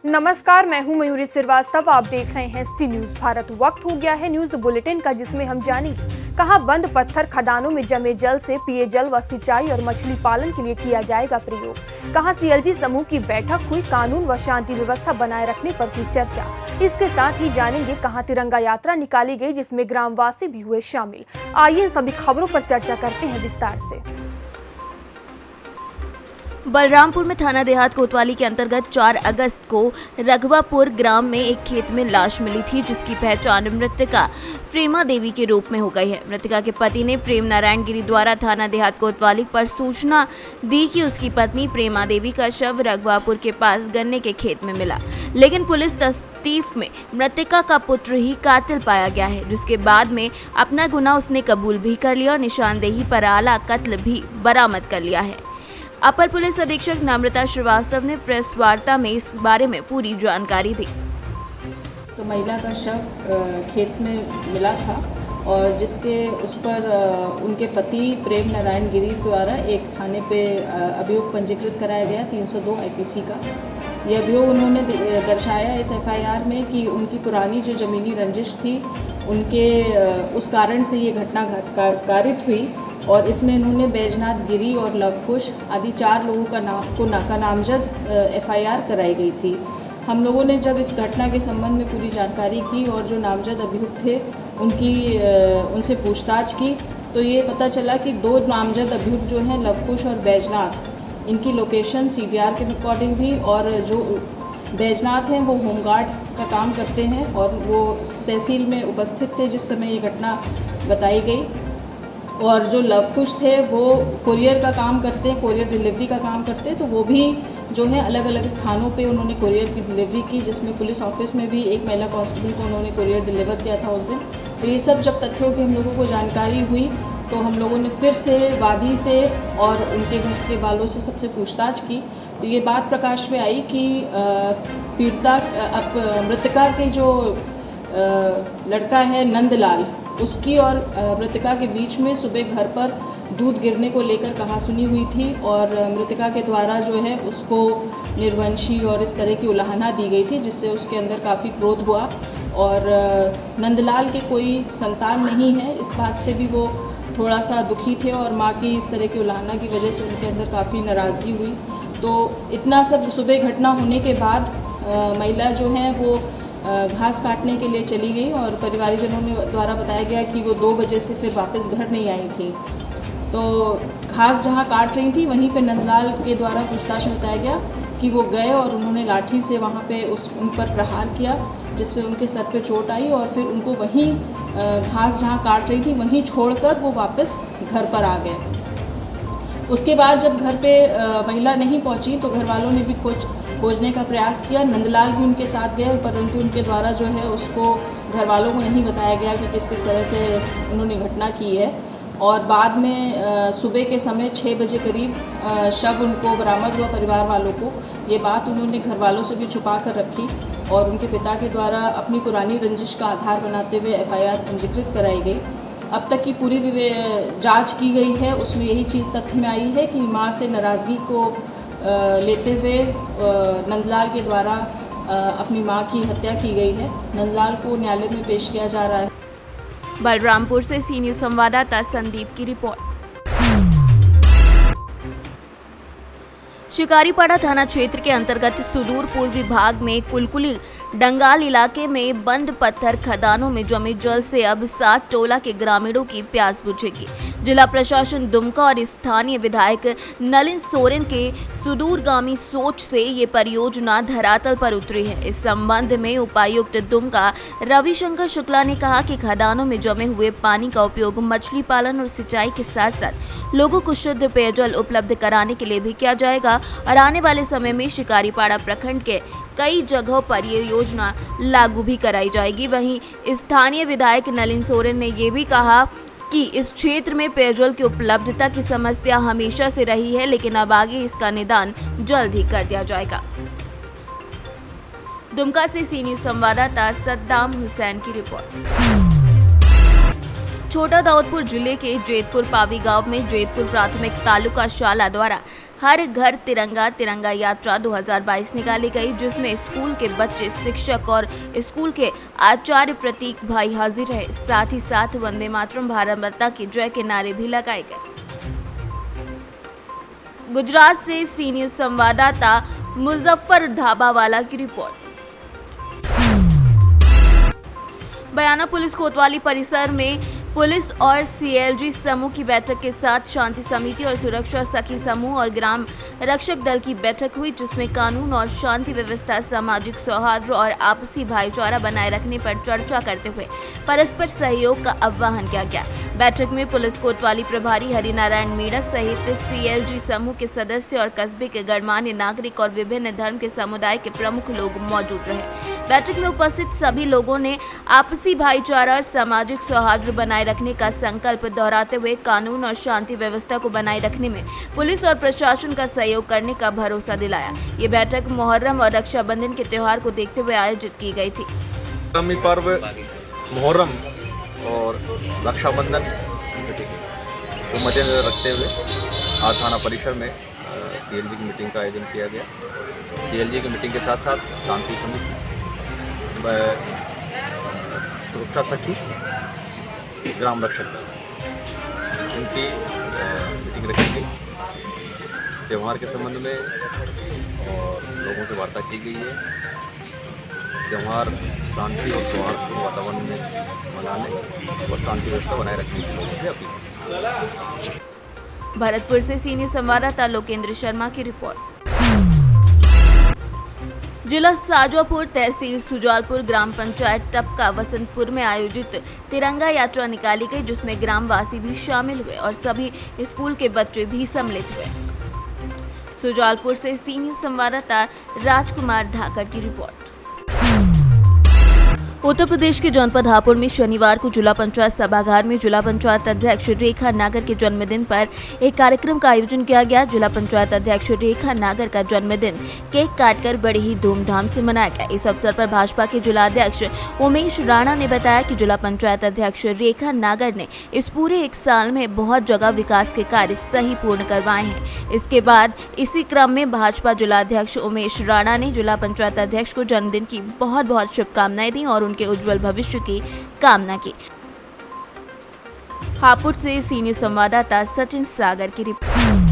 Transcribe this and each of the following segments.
नमस्कार, मैं हूं मयूरी श्रीवास्तव। आप देख रहे हैं सी न्यूज भारत। वक्त हो गया है न्यूज बुलेटिन का, जिसमें हम जानेंगे कहां बंद पत्थर खदानों में जमे जल से पेय जल व सिंचाई और मछली पालन के लिए किया जाएगा प्रयोग, कहां सीएलजी समूह की बैठक हुई, कानून व शांति व्यवस्था बनाए रखने पर हुई चर्चा। इसके साथ ही जानेंगे कहां तिरंगा यात्रा निकाली गई, जिसमें ग्रामवासी भी हुए शामिल। आइए सभी खबरों पर चर्चा करते हैं विस्तार से। बलरामपुर में थाना देहात कोतवाली के अंतर्गत 4 अगस्त को रघवापुर ग्राम में एक खेत में लाश मिली थी, जिसकी पहचान मृतका प्रेमा देवी के रूप में हो गई है। मृतका के पति ने प्रेम नारायण गिरी द्वारा थाना देहात कोतवाली पर सूचना दी कि उसकी पत्नी प्रेमा देवी का शव रघवापुर के पास गन्ने के खेत में मिला, लेकिन पुलिस तफ्तीश में मृतका का पुत्र ही कातिल पाया गया है, जिसके बाद में अपना गुनाह उसने कबूल भी कर लिया और निशानदेही पर आला कत्ल भी बरामद कर लिया है। अपर पुलिस अधीक्षक नम्रता श्रीवास्तव ने प्रेस वार्ता में इस बारे में पूरी जानकारी दी। तो महिला का शव खेत में मिला था और जिसके उस पर उनके पति प्रेम नारायण गिरी द्वारा एक थाने पे अभियोग पंजीकृत कराया गया 302 आईपीसी का। यह अभियोग उन्होंने दर्शाया इस एफआईआर में कि उनकी पुरानी जो ज़मीनी रंजिश थी, उनके उस कारण से ये घटना कारित हुई और इसमें इन्होंने बैजनाथ गिरी और लवकुश आदि 4 लोगों का नामजद एफआईआर कराई गई थी। हम लोगों ने जब इस घटना के संबंध में पूरी जानकारी की और जो नामजद अभियुक्त थे उनसे पूछताछ की, तो ये पता चला कि 2 नामजद अभियुक्त जो हैं लवकुश और बैजनाथ, इनकी लोकेशन सीडीआर के अकॉर्डिंग भी, और जो बैजनाथ हैं वो होमगार्ड का काम करते हैं और वो तहसील में उपस्थित थे जिस समय ये घटना बताई गई। और जो लवकुश थे वो कुरियर का काम करते हैं, कुरियर डिलीवरी का काम करते हैं, तो वो भी जो है अलग अलग स्थानों पे उन्होंने कुरियर की डिलीवरी की, जिसमें पुलिस ऑफिस में भी एक महिला कांस्टेबल को उन्होंने कुरियर डिलीवर किया था उस दिन। तो ये सब जब तथ्यों की हम लोगों को जानकारी हुई तो हम लोगों ने फिर से वादी से और उनके घर के वालों से सबसे पूछताछ की, तो ये बात प्रकाश में आई कि मृतका के जो लड़का है नंदलाल, उसकी और मृतका के बीच में सुबह घर पर दूध गिरने को लेकर कहासुनी हुई थी और मृतका के द्वारा जो है उसको निर्वंशी और इस तरह की उलाहना दी गई थी, जिससे उसके अंदर काफ़ी क्रोध हुआ। और नंदलाल के कोई संतान नहीं है, इस बात से भी वो थोड़ा सा दुखी थे और माँ की इस तरह की उलाहना की वजह से उनके अंदर काफ़ी नाराज़गी हुई। तो इतना सब सुबह घटना होने के बाद महिला जो है वो घास काटने के लिए चली गई और परिवारजनों ने द्वारा बताया गया कि वो 2 बजे से फिर वापस घर नहीं आई थी। तो घास जहाँ काट रही थी वहीं पे नंदलाल के द्वारा पूछताछ में बताया गया कि वो गए और उन्होंने लाठी से वहाँ पे उन पर प्रहार किया, जिसपे उनके सर पे चोट आई और फिर उनको वहीं घास जहाँ काट रही थी वहीं छोड़कर वो वापस घर पर आ गए। उसके बाद जब घर पे महिला नहीं पहुँची तो घर वालों ने भी खोजने का प्रयास किया। नंदलाल भी उनके साथ गए, परंतु उनके द्वारा जो है उसको घर वालों को नहीं बताया गया कि किस किस तरह से उन्होंने घटना की है। और बाद में सुबह के समय 6 बजे करीब शव उनको बरामद हुआ परिवार वालों को। ये बात उन्होंने घर वालों से भी छुपा कर रखी और उनके पिता के द्वारा अपनी पुरानी रंजिश का आधार बनाते हुए एफआईआर पंजीकृत कराई गई। अब तक की पूरी जांच की गई है, उसमें यही चीज़ तथ्य में आई है कि माँ से नाराज़गी को लेते हुए नंदलाल के द्वारा अपनी मां की हत्या की गई है। नंदलाल को न्यायालय में पेश किया जा रहा है। बलरामपुर से सी न्यूज संवाददाता संदीप की रिपोर्ट। शिकारीपाड़ा थाना क्षेत्र के अंतर्गत सुदूर पूर्वी भाग में कुलकुली डंगाल इलाके में बंद पत्थर खदानों में जमे जल से अब 7 टोला के ग्रामीणों की प्यास बुझेगी। जिला प्रशासन दुमका और स्थानीय विधायक नलिन सोरेन के सुदूरगामी सोच से ये परियोजना धरातल पर उतरी है। इस संबंध में उपायुक्त दुमका रविशंकर शुक्ला ने कहा कि खदानों में जमे हुए पानी का उपयोग मछली पालन और सिंचाई के साथ साथ लोगों को शुद्ध पेयजल उपलब्ध कराने के लिए भी किया जाएगा और आने वाले समय में शिकारीपाड़ा प्रखंड के कई जगहों पर ये योजना लागू भी कराई जाएगी। वहीं स्थानीय विधायक नलिन सोरेन ने ये भी कहा कि इस क्षेत्र में पेयजल की उपलब्धता की समस्या हमेशा से रही है, लेकिन अब आगे इसका निदान जल्द ही कर दिया जाएगा। दुमका से सी न्यूज संवाददाता सद्दाम हुसैन की रिपोर्ट। छोटा दाऊदपुर जिले के जेतपुर पावी गांव में जेतपुर प्राथमिक तालुका शाला द्वारा हर घर तिरंगा तिरंगा यात्रा 2022 निकाली गई, जिसमें स्कूल के बच्चे, शिक्षक और स्कूल के आचार्य प्रतीक भाई हाजिर रहे। साथ ही साथ वंदे मातरम, भारत माता की जय के नारे भी लगाए गए। गुजरात से सीनियर संवाददाता मुजफ्फर ढाबावाला की रिपोर्ट। बयाना पुलिस कोतवाली परिसर में पुलिस और सीएलजी समूह की बैठक के साथ शांति समिति और सुरक्षा सखी समूह और ग्राम रक्षक दल की बैठक हुई, जिसमें कानून और शांति व्यवस्था, सामाजिक सौहार्द और आपसी भाईचारा बनाए रखने पर चर्चा करते हुए परस्पर सहयोग का आह्वान किया गया। बैठक में पुलिस कोतवाली प्रभारी हरिनारायण मीणा सहित सीएलजी समूह के सदस्य और कस्बे के गणमान्य नागरिक और विभिन्न धर्म के समुदाय के प्रमुख लोग मौजूद रहे। बैठक में उपस्थित सभी लोगों ने आपसी भाईचारा और सामाजिक सौहार्द बनाए रखने का संकल्प दोहराते हुए कानून और शांति व्यवस्था को बनाए रखने में पुलिस और प्रशासन का सहयोग करने का भरोसा दिलाया। ये बैठक मुहर्रम और रक्षाबंधन के त्योहार को देखते हुए आयोजित की गई थी। इस्लामी पर्व मुहर्रम और रक्षाबंधन को मद्देनजर रखते हुए आज थाना परिसर में सीएलजी की मीटिंग का आयोजन किया गया। सीएलजी की मीटिंग के साथ साथ शांति समिति, सुरक्षा सखी, ग्राम रक्षक दल, इनकी मीटिंग रखी गई। त्यौहार के संबंध में और लोगों से वार्ता की गई है। त्यौहार शांति और सौहार्दपूर्ण वातावरण में मनाने और शांति व्यवस्था बनाए रखने की लोगों से अपील। भरतपुर से सीनियर संवाददाता लोकेंद्र शर्मा की रिपोर्ट। जिला शाजापुर, तहसील सुजालपुर, ग्राम पंचायत टपका वसंतपुर में आयोजित तिरंगा यात्रा निकाली गई, जिसमें ग्रामवासी भी शामिल हुए और सभी स्कूल के बच्चे भी सम्मिलित हुए। सुजालपुर से सीनियर संवाददाता राजकुमार धाकड़ की रिपोर्ट। उत्तर प्रदेश के जनपद हापुड़ में शनिवार को जिला पंचायत सभागार में जिला पंचायत अध्यक्ष रेखा नागर के जन्मदिन पर एक कार्यक्रम का आयोजन किया गया। जिला पंचायत अध्यक्ष रेखा नागर का जन्मदिन केक काटकर बड़े ही धूमधाम से मनाया गया। इस अवसर पर भाजपा के जिला अध्यक्ष उमेश राणा ने बताया कि जिला पंचायत अध्यक्ष रेखा नागर ने इस पूरे एक साल में बहुत जगह विकास के कार्य सही पूर्ण करवाए हैं। इसके बाद इसी क्रम में भाजपा जिला अध्यक्ष उमेश राणा ने जिला पंचायत अध्यक्ष को जन्मदिन की बहुत बहुत शुभकामनाएं दी और उनके उज्जवल भविष्य की कामना की। हापुड़ से सीनियर संवाददाता सचिन सागर की रिपोर्ट।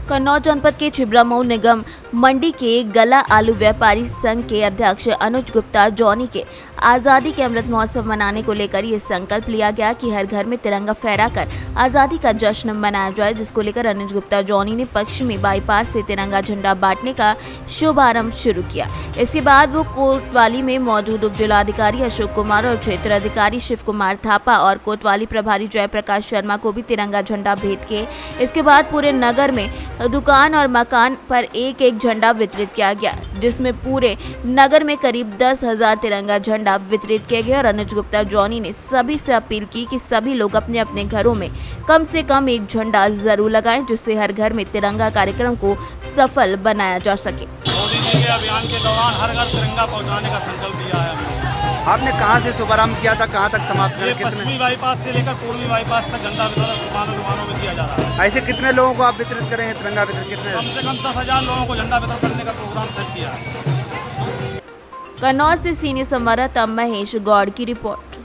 कन्नौज जनपद के छिबरामऊ निगम मंडी के गला आलू व्यापारी संघ के अध्यक्ष अनुज गुप्ता जॉनी के आज़ादी के अमृत महोत्सव मनाने को लेकर ये संकल्प लिया गया कि हर घर में तिरंगा फहराकर आज़ादी का जश्न मनाया जाए, जिसको लेकर अनुज गुप्ता जॉनी ने पश्चिमी बाईपास से तिरंगा झंडा बांटने का शुभारंभ शुरू किया। इसके बाद वो कोतवाली में मौजूद उप जिलाधिकारी अशोक कुमार और क्षेत्र अधिकारी शिव कुमार थापा और कोतवाली प्रभारी जयप्रकाश शर्मा को भी तिरंगा झंडा भेंट किए। इसके बाद पूरे नगर में दुकान और मकान पर एक एक झंडा वितरित किया गया, जिसमें पूरे नगर में करीब 10,000 तिरंगा झंडा वितरित किए गए। और अनुज गुप्ता जॉनी ने सभी से अपील की कि सभी लोग अपने अपने घरों में कम से कम एक झंडा जरूर लगाएं, जिससे हर घर में तिरंगा कार्यक्रम को सफल बनाया जा सके। मोदी जी के अभियान के दौरान हर घर तिरंगा पहुंचाने का संकल्प लिया है। आपने कहां से शुभारंभ किया था, कहां तक समाप्त ये किया? पश्चिमी बाईपास से लेकर पूर्वी बाईपास तक झंडा वितरण दुकानों में किया जा रहा है। ऐसे कितने लोगों को आप वितरित करेंगे तिरंगा वितरण? कितने? कम से कम 10,000 लोगों को झंडा वितरण करने का प्रोग्राम सेट किया है। कन्नौज से सीनियर संवाददाता महेश गौड़ की रिपोर्ट।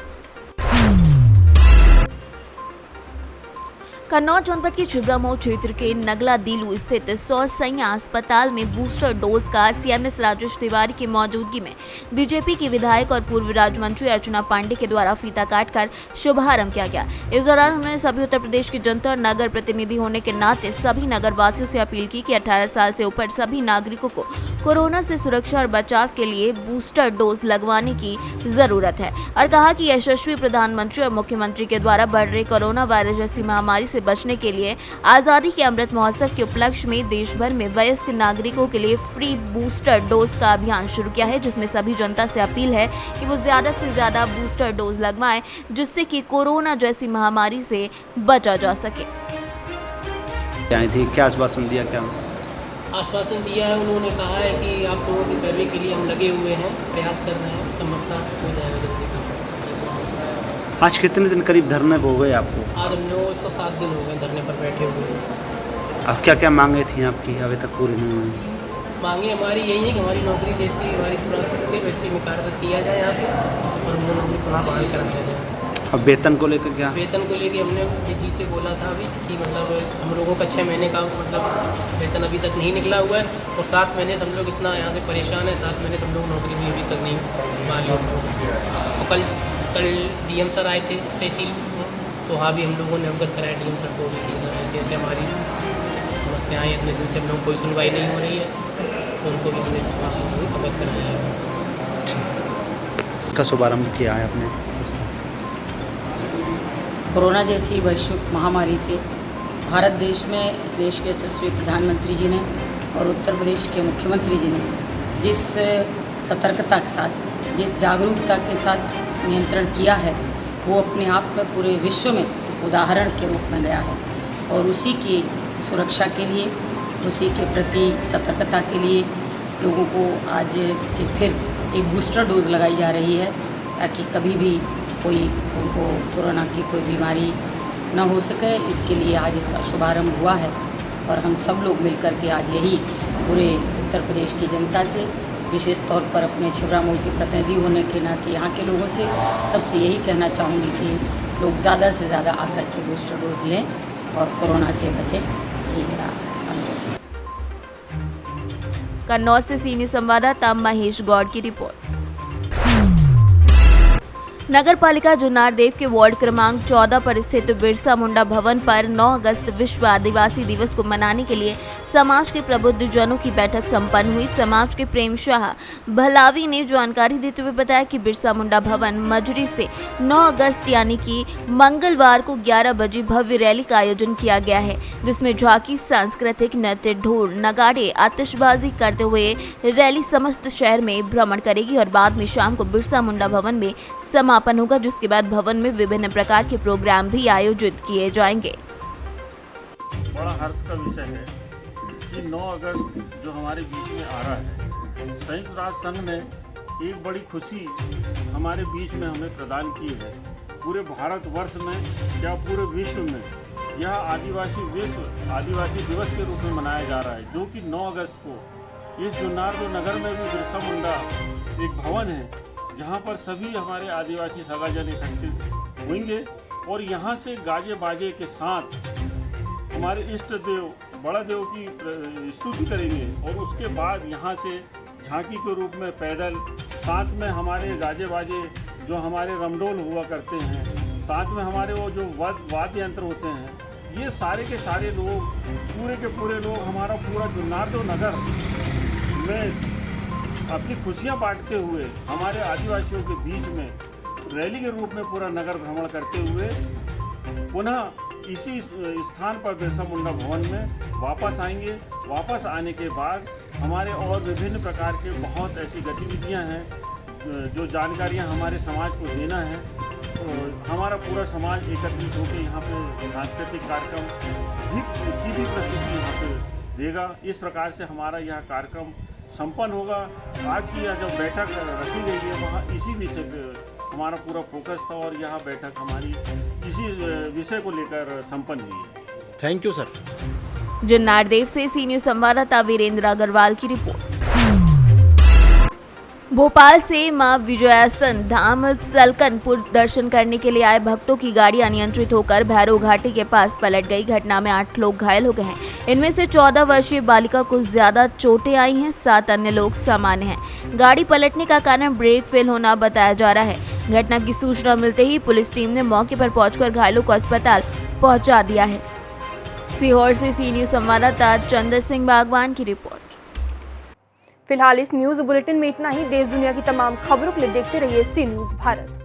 कन्नौज जनपद के छिबरामऊ क्षेत्र के नगला दीलू स्थित सौसैया अस्पताल में बूस्टर डोज का सीएमएस राजेश तिवारी की मौजूदगी में बीजेपी की विधायक और पूर्व राज्य मंत्री अर्चना पांडे के द्वारा फीता काटकर शुभारंभ किया गया। इस दौरान उन्होंने सभी उत्तर प्रदेश की जनता और नगर प्रतिनिधि होने के नाते सभी नगर वासियों से अपील की कि 18 साल से ऊपर सभी नागरिकों को कोरोना से सुरक्षा और बचाव के लिए बूस्टर डोज लगवाने की जरूरत है और कहा कि यशस्वी प्रधानमंत्री और मुख्यमंत्री के द्वारा बढ़ रहे कोरोना वायरस जैसी महामारी से बचने के लिए आज़ादी के अमृत महोत्सव के उपलक्ष्य में देश भर में वयस्क नागरिकों के लिए फ्री बूस्टर डोज का अभियान शुरू किया है, जिसमें सभी जनता से अपील है कि वो ज़्यादा से ज़्यादा बूस्टर डोज लगवाएं, जिससे कि कोरोना जैसी महामारी से बचा जा सके। क्या आश्वासन दिया? क्या आश्वासन दिया है? उन्होंने कहा है कि आप लोगों की पैरवी के लिए हम लगे हुए हैं, प्रयास कर रहे हैं, संभवतः हो जाएगा जल्दी। आज कितने दिन करीब धरने हो गए आपको? आज हम लोग 107 दिन हो गए धरने पर बैठे हुए। अब क्या क्या मांगे थी आपकी अभी तक पूरी नहीं हुई? मांगे हमारी यही है कि हमारी नौकरी जैसी हमारी पुरानी थी वैसे ही मुकाररत किया जाए यहाँ पे और हमको नौकरी पुनः बहाल कराया जाए। अब वेतन को लेकर क्या? वेतन को लेके हमने जी से बोला था अभी कि मतलब हम लोगों का 6 महीने का मतलब वेतन अभी तक नहीं निकला हुआ है और 7 महीने से हम लोग इतना यहाँ से परेशान है, 7 महीने से हम लोग नौकरी भी अभी तक नहीं माली हम लोग। तो कल DM सर आए थे तहसील में, तो वहाँ भी हम लोगों ने अवगत कराया DM सर को भी कि ऐसे ऐसे हमारी समस्याएँ हैं, इतने दिन से हम लोग कोई सुनवाई नहीं हो रही है, तो उनको भी हमने अवगत कराया है। का शुभारम्भ किया है आपने? कोरोना जैसी वैश्विक महामारी से भारत देश में इस देश के यशस्वी प्रधानमंत्री जी ने और उत्तर प्रदेश के मुख्यमंत्री जी ने जिस सतर्कता के साथ, जिस जागरूकता के साथ नियंत्रण किया है, वो अपने आप में पूरे विश्व में उदाहरण के रूप में गया है। और उसी की सुरक्षा के लिए, उसी के प्रति सतर्कता के लिए लोगों को आज से फिर एक बूस्टर डोज लगाई जा रही है ताकि कभी भी कोई उनको कोरोना की कोई बीमारी न हो सके। इसके लिए आज इसका शुभारंभ हुआ है और हम सब लोग मिलकर के आज यही पूरे उत्तर प्रदेश की जनता से, विशेष तौर पर अपने छिबरामऊ के प्रतिनिधि होने के नाते यहाँ के लोगों से सबसे यही कहना चाहूँगी कि लोग ज़्यादा से ज़्यादा आकर के बूस्टर डोज लें और कोरोना से बचें। यही मेरा अनुरोध है। कन्नौज से सीनियर संवाददाता महेश गौड़ की रिपोर्ट। नगर पालिका जुन्नारदेव के वार्ड क्रमांक 14 पर स्थित बिरसा मुंडा भवन पर 9 अगस्त विश्व आदिवासी दिवस को मनाने के लिए समाज के प्रबुद्ध जनों की बैठक संपन्न हुई। समाज के प्रेम शाह भलावी ने जानकारी देते हुए बताया कि बिरसा मुंडा भवन मजरी से 9 अगस्त यानी कि मंगलवार को 11 बजे भव्य रैली का आयोजन किया गया है, जिसमें झांकी, सांस्कृतिक नृत्य, ढोल, नगाड़े, आतिशबाजी करते हुए रैली समस्त शहर में भ्रमण करेगी और बाद में शाम को बिरसा मुंडा भवन में समापन होगा, जिसके बाद भवन में विभिन्न प्रकार के प्रोग्राम भी आयोजित किए जाएंगे। बड़ा हर्ष का विषय है कि 9 अगस्त जो हमारे बीच में आ रहा है, संयुक्त राष्ट्र संघ ने एक बड़ी खुशी हमारे बीच में हमें प्रदान की है। पूरे भारतवर्ष में या पूरे विश्व में यह आदिवासी दिवस के रूप में मनाया जा रहा है, जो कि 9 अगस्त को इस जुन्नारदेव नगर में भी बिरसा मुंडा एक भवन है जहाँ पर सभी हमारे आदिवासी सगाजन इकट्ठे होंगे और यहाँ से गाजे बाजे के साथ हमारे इष्ट देव बड़ा देव की स्तुति करेंगे और उसके बाद यहाँ से झांकी के रूप में पैदल, साथ में हमारे गाजे बाजे जो हमारे रमडोल हुआ करते हैं, साथ में हमारे वो जो वाद्य यंत्र होते हैं, ये सारे के सारे लोग, पूरे के पूरे लोग हमारा पूरा जुन्नारदेव नगर में अपनी खुशियाँ बांटते हुए हमारे आदिवासियों के बीच में रैली के रूप में पूरा नगर भ्रमण करते हुए पुनः इसी स्थान पर बिरसा मुंडा भवन में वापस आएंगे। वापस आने के बाद हमारे और विभिन्न प्रकार के बहुत ऐसी गतिविधियां हैं जो जानकारियां हमारे समाज को देना है। तो हमारा पूरा समाज एकत्रित होकर यहाँ पे सांस्कृतिक कार्यक्रम की भी प्रस्तुति यहाँ पे देगा। इस प्रकार से हमारा यह कार्यक्रम संपन्न होगा। आज की यह जो बैठक रखी गई है वहाँ इसी विषय पे हमारा पूरा फोकस था और यह बैठक हमारी इसी विषय को लेकर संपन्न हुई है। Thank you sir. जुन्नारदेव से सीनियर संवाददाता वीरेंद्र अग्रवाल की रिपोर्ट। भोपाल से मां विजयासन धाम सलकनपुर दर्शन करने के लिए आए भक्तों की गाड़ी अनियंत्रित होकर भैरव घाटी के पास पलट गई। घटना में 8 लोग घायल हो गए हैं। इनमें से 14 वर्षीय बालिका को ज्यादा चोटें आई हैं, 7 अन्य लोग सामान्य हैं। गाड़ी पलटने का कारण ब्रेक फेल होना बताया जा रहा है। घटना की सूचना मिलते ही पुलिस टीम ने मौके पर पहुंचकर घायलों को अस्पताल पहुंचा दिया है। सीहोर से सीनियर संवाददाता चंद्र सिंह बागवान की रिपोर्ट। फिलहाल इस न्यूज बुलेटिन में इतना ही। देश दुनिया की तमाम खबरों के लिए देखते रहिए सी न्यूज भारत।